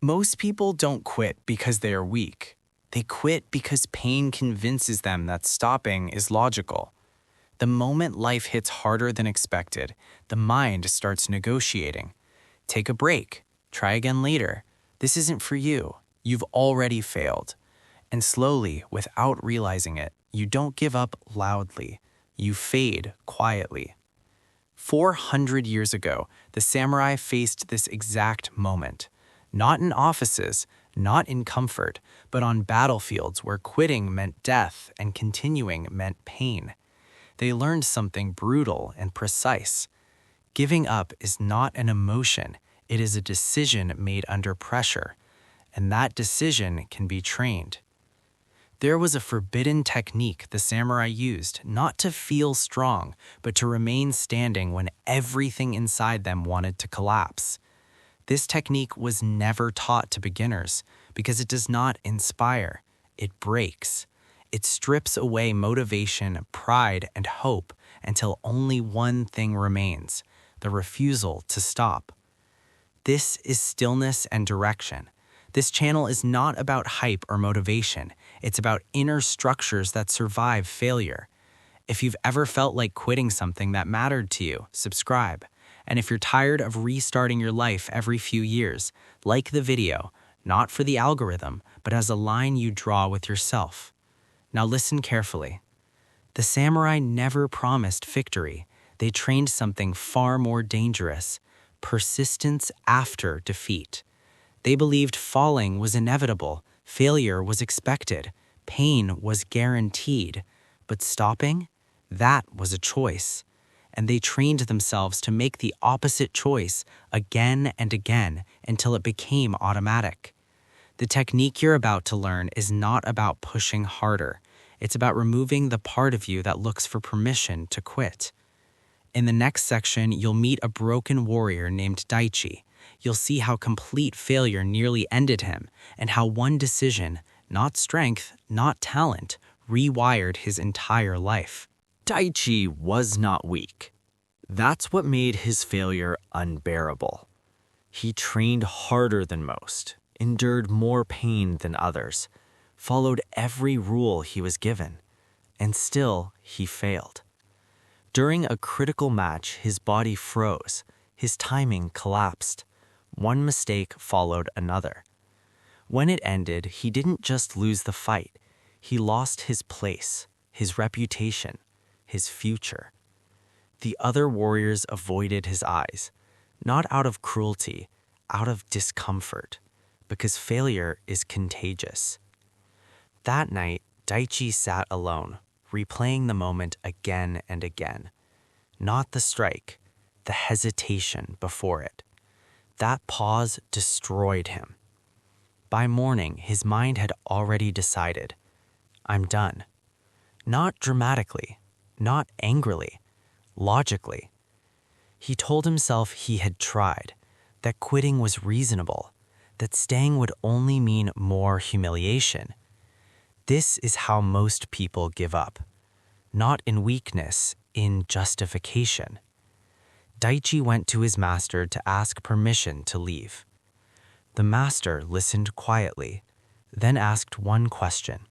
Most people don't quit because they are weak. They quit because pain convinces them that stopping is logical. The moment life hits harder than expected, the mind starts negotiating. Take a break. Try again later. This isn't for you. You've already failed. And slowly, without realizing it, you don't give up loudly. You fade quietly. 400 years ago, the samurai faced this exact moment. Not in offices, not in comfort, but on battlefields where quitting meant death and continuing meant pain. They learned something brutal and precise. Giving up is not an emotion, it is a decision made under pressure, and that decision can be trained. There was a forbidden technique the samurai used not to feel strong, but to remain standing when everything inside them wanted to collapse. This technique was never taught to beginners because it does not inspire, it breaks. It strips away motivation, pride, and hope until only one thing remains: the refusal to stop. This is stillness and direction. This channel is not about hype or motivation. It's about inner structures that survive failure. If you've ever felt like quitting something that mattered to you, subscribe. And if you're tired of restarting your life every few years, like the video, not for the algorithm, but as a line you draw with yourself. Now listen carefully. The samurai never promised victory. They trained something far more dangerous: persistence after defeat. They believed falling was inevitable, failure was expected, pain was guaranteed, but stopping? That was a choice. And they trained themselves to make the opposite choice again and again until it became automatic. The technique you're about to learn is not about pushing harder. It's about removing the part of you that looks for permission to quit. In the next section, you'll meet a broken warrior named Daichi. You'll see how complete failure nearly ended him, and how one decision, not strength, not talent, rewired his entire life. Daichi was not weak. That's what made his failure unbearable. He trained harder than most, endured more pain than others, followed every rule he was given, and still he failed. During a critical match, his body froze, his timing collapsed. One mistake followed another. When it ended, he didn't just lose the fight, he lost his place, his reputation, his future. The other warriors avoided his eyes, not out of cruelty, out of discomfort, because failure is contagious. That night, Daichi sat alone, replaying the moment again and again. Not the strike, the hesitation before it. That pause destroyed him. By morning, his mind had already decided, I'm done. Not dramatically, not angrily, logically. He told himself he had tried, that quitting was reasonable, that staying would only mean more humiliation. This is how most people give up, not in weakness, in justification. Daichi went to his master to ask permission to leave. The master listened quietly, then asked one question.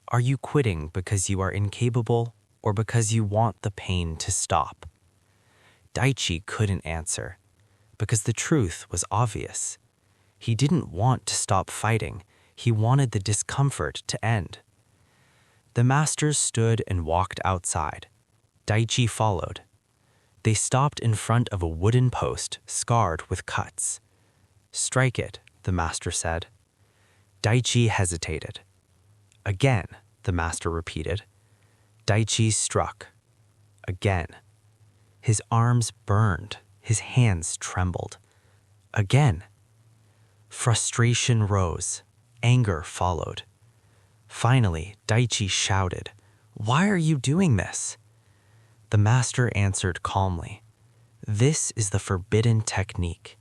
Are you quitting because you are incapable or because you want the pain to stop? Daichi couldn't answer, because the truth was obvious. He didn't want to stop fighting. He wanted the discomfort to end. The master stood and walked outside. Daichi followed. They stopped in front of a wooden post scarred with cuts. Strike it, the master said. Daichi hesitated. Again, the master repeated. Daichi struck. Again. His arms burned, his hands trembled. Again. Frustration rose, anger followed. Finally, Daichi shouted, "Why are you doing this?" The master answered calmly, "This is the forbidden technique.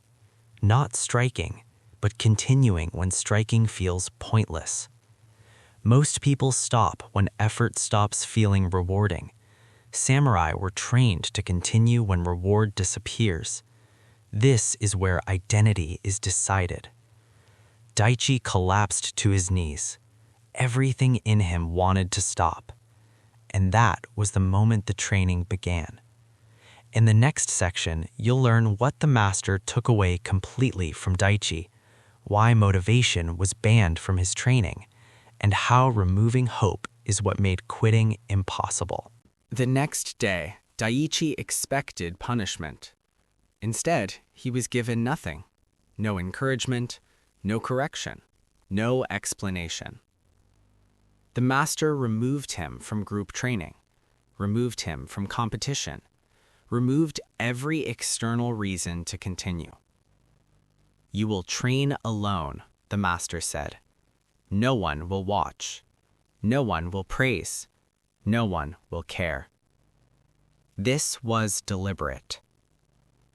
Not striking, but continuing when striking feels pointless. Most people stop when effort stops feeling rewarding. Samurai were trained to continue when reward disappears. This is where identity is decided. Daichi collapsed to his knees. Everything in him wanted to stop. And that was the moment the training began. In the next section, you'll learn what the master took away completely from Daichi, why motivation was banned from his training, and how removing hope is what made quitting impossible. The next day, Daichi expected punishment. Instead, he was given nothing. No encouragement, no correction, no explanation. The master removed him from group training, removed him from competition, removed every external reason to continue. You will train alone, the master said. No one will watch. No one will praise. No one will care. This was deliberate.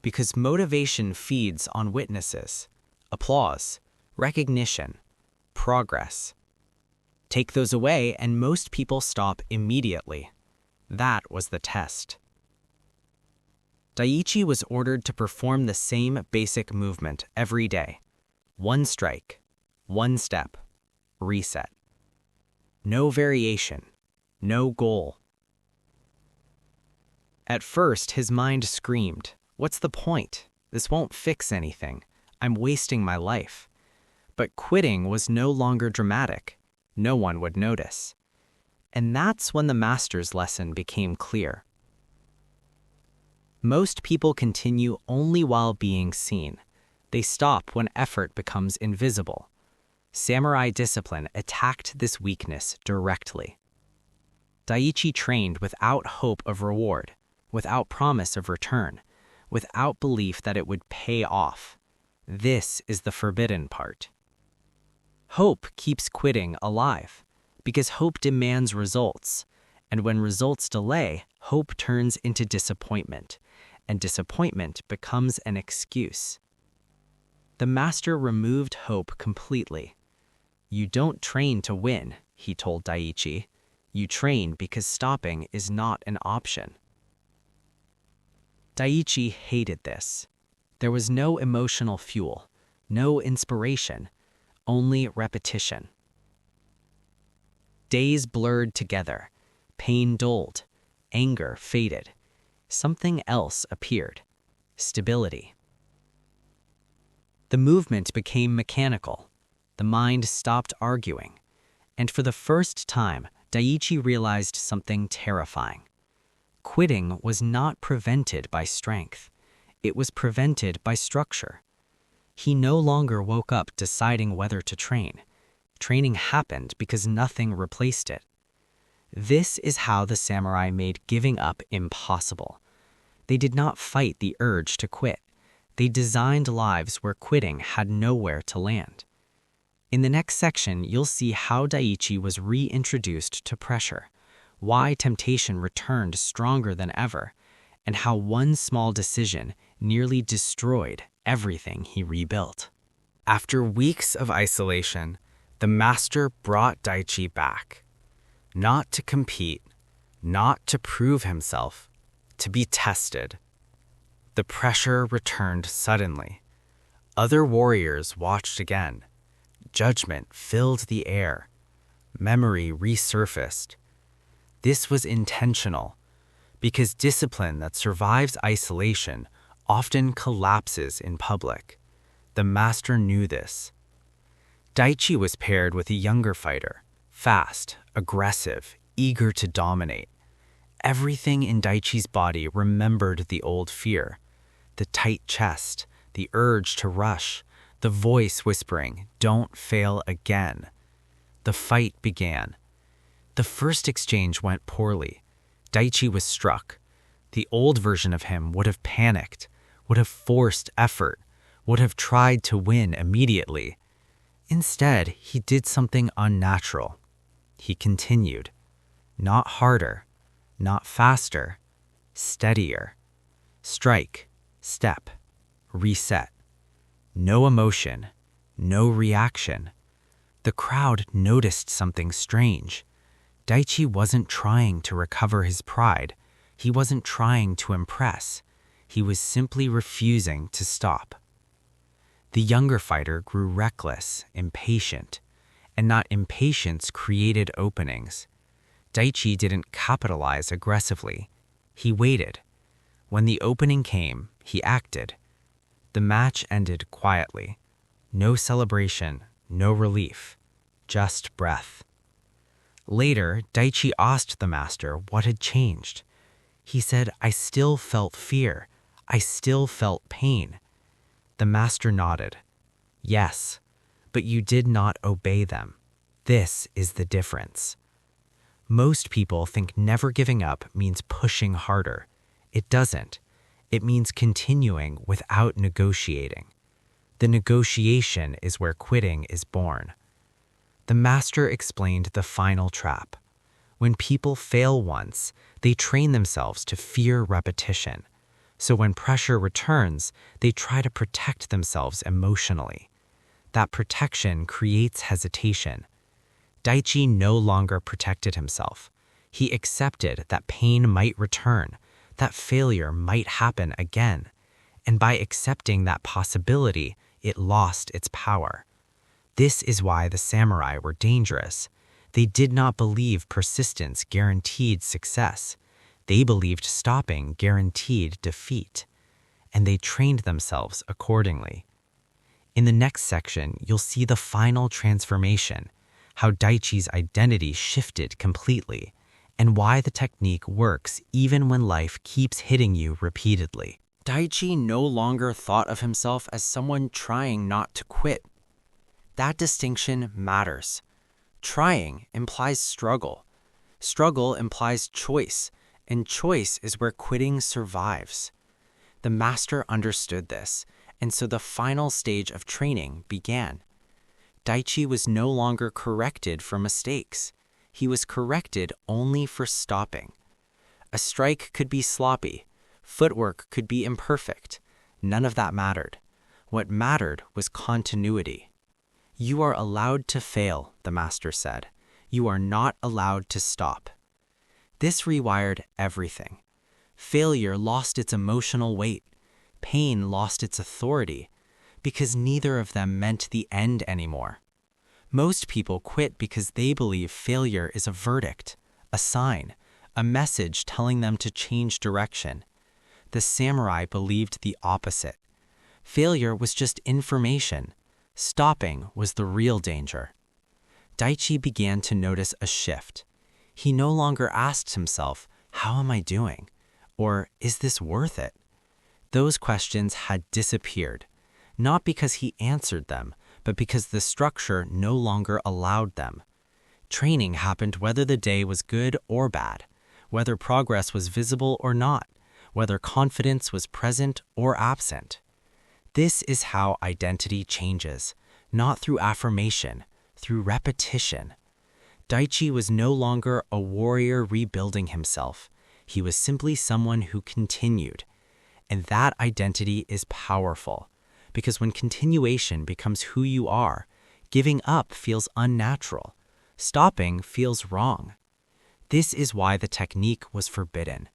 Because motivation feeds on witnesses, applause, recognition, progress. Take those away and most people stop immediately. That was the test. Daichi was ordered to perform the same basic movement every day. One strike, one step, reset. No variation, no goal. At first, his mind screamed, "What's the point? This won't fix anything. I'm wasting my life." But quitting was no longer dramatic. No one would notice. And that's when the master's lesson became clear. Most people continue only while being seen. They stop when effort becomes invisible. Samurai discipline attacked this weakness directly. Daichi trained without hope of reward, without promise of return, without belief that it would pay off. This is the forbidden part. Hope keeps quitting alive, because hope demands results, and when results delay, hope turns into disappointment, and disappointment becomes an excuse. The master removed hope completely. You don't train to win, he told Daichi. You train because stopping is not an option. Daichi hated this. There was no emotional fuel, no inspiration, only repetition. Days blurred together. Pain dulled. Anger faded. Something else appeared. Stability. The movement became mechanical. The mind stopped arguing. And for the first time, Daichi realized something terrifying. Quitting was not prevented by strength. It was prevented by structure. He no longer woke up deciding whether to train. Training happened because nothing replaced it. This is how the samurai made giving up impossible. They did not fight the urge to quit. They designed lives where quitting had nowhere to land. In the next section, you'll see how Daichi was reintroduced to pressure, why temptation returned stronger than ever, and how one small decision nearly destroyed everything he rebuilt. After weeks of isolation, the master brought Daichi back. Not to compete, not to prove himself, to be tested. The pressure returned suddenly. Other warriors watched again. Judgment filled the air. Memory resurfaced. This was intentional, because discipline that survives isolation often collapses in public. The master knew this. Daichi was paired with a younger fighter, fast, aggressive, eager to dominate. Everything in Daichi's body remembered the old fear. The tight chest, the urge to rush, the voice whispering, "Don't fail again." The fight began. The first exchange went poorly. Daichi was struck. The old version of him would have panicked, would have forced effort, would have tried to win immediately. Instead, he did something unnatural. He continued. Not harder, not faster, steadier. Strike, step, reset. No emotion, no reaction. The crowd noticed something strange. Daichi wasn't trying to recover his pride. He wasn't trying to impress. He was simply refusing to stop. The younger fighter grew reckless, impatient, and not impatience created openings. Daichi didn't capitalize aggressively. He waited. When the opening came, he acted. The match ended quietly. No celebration, no relief, just breath. Later, Daichi asked the master what had changed. He said, "I still felt fear. I still felt pain." The master nodded. "Yes, but you did not obey them. This is the difference." Most people think never giving up means pushing harder. It doesn't. It means continuing without negotiating. The negotiation is where quitting is born. The master explained the final trap. When people fail once, they train themselves to fear repetition. So when pressure returns, they try to protect themselves emotionally. That protection creates hesitation. Daichi no longer protected himself. He accepted that pain might return, that failure might happen again, and by accepting that possibility, it lost its power. This is why the samurai were dangerous. They did not believe persistence guaranteed success. They believed stopping guaranteed defeat, and they trained themselves accordingly. In the next section, you'll see the final transformation, how Daichi's identity shifted completely, and why the technique works even when life keeps hitting you repeatedly. Daichi no longer thought of himself as someone trying not to quit. That distinction matters. Trying implies struggle. Struggle implies choice, and choice is where quitting survives. The master understood this, and so the final stage of training began. Daichi was no longer corrected for mistakes. He was corrected only for stopping. A strike could be sloppy. Footwork could be imperfect. None of that mattered. What mattered was continuity. "You are allowed to fail," the master said. "You are not allowed to stop." This rewired everything. Failure lost its emotional weight. Pain lost its authority, because neither of them meant the end anymore. Most people quit because they believe failure is a verdict, a sign, a message telling them to change direction. The samurai believed the opposite. Failure was just information. Stopping was the real danger. Daichi began to notice a shift. He no longer asked himself, "How am I doing?" or "Is this worth it?" Those questions had disappeared, not because he answered them, but because the structure no longer allowed them. Training happened whether the day was good or bad, whether progress was visible or not, whether confidence was present or absent. This is how identity changes, not through affirmation, through repetition. Daichi was no longer a warrior rebuilding himself. He was simply someone who continued. And that identity is powerful, because when continuation becomes who you are, giving up feels unnatural. Stopping feels wrong. This is why the technique was forbidden.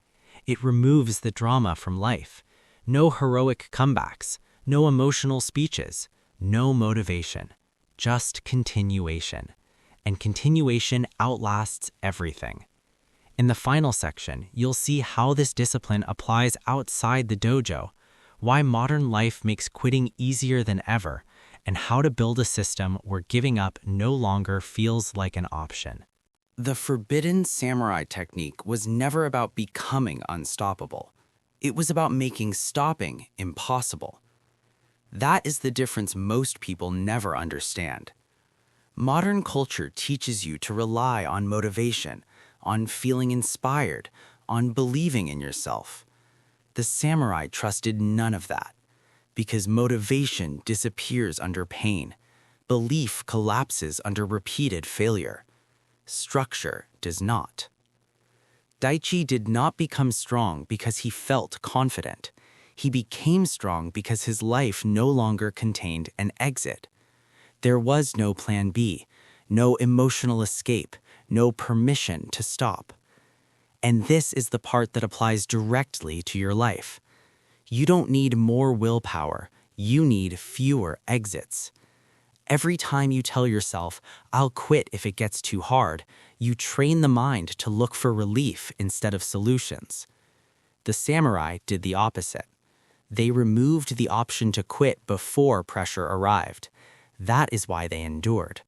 It removes the drama from life. No heroic comebacks, no emotional speeches, no motivation, just continuation. And continuation outlasts everything. In the final section, you'll see how this discipline applies outside the dojo, why modern life makes quitting easier than ever, and how to build a system where giving up no longer feels like an option. The forbidden samurai technique was never about becoming unstoppable. It was about making stopping impossible. That is the difference most people never understand. Modern culture teaches you to rely on motivation, on feeling inspired, on believing in yourself. The samurai trusted none of that, because motivation disappears under pain. Belief collapses under repeated failure. Structure does not. Daichi did not become strong because he felt confident. He became strong because his life no longer contained an exit. There was no plan B, no emotional escape, no permission to stop. And this is the part that applies directly to your life. You don't need more willpower. You need fewer exits. Every time you tell yourself, I'll quit if it gets too hard, you train the mind to look for relief instead of solutions. The samurai did the opposite. They removed the option to quit before pressure arrived. That is why they endured.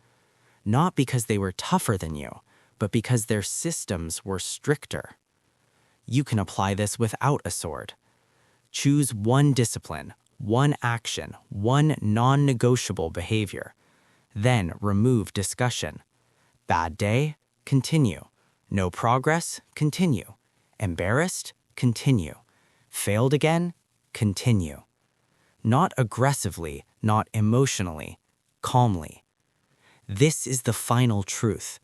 Not because they were tougher than you, but because their systems were stricter. You can apply this without a sword. Choose one discipline, one action, one non-negotiable behavior. Then remove discussion. Bad day? Continue. No progress? Continue. Embarrassed? Continue. Failed again? Continue. Not aggressively, not emotionally, calmly. This is the final truth.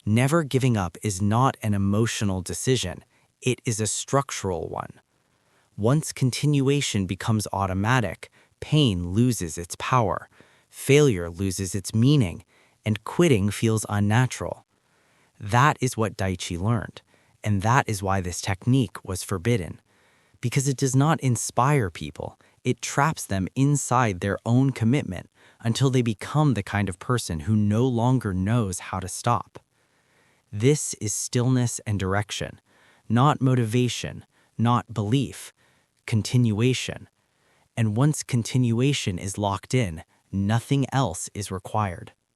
Never giving up is not an emotional decision. It is a structural one. Once continuation becomes automatic, pain loses its power, failure loses its meaning, and quitting feels unnatural. That is what Daichi learned, and that is why this technique was forbidden. Because it does not inspire people, it traps them inside their own commitment until they become the kind of person who no longer knows how to stop. This is stillness and direction, not motivation, not belief, continuation. And once continuation is locked in, nothing else is required.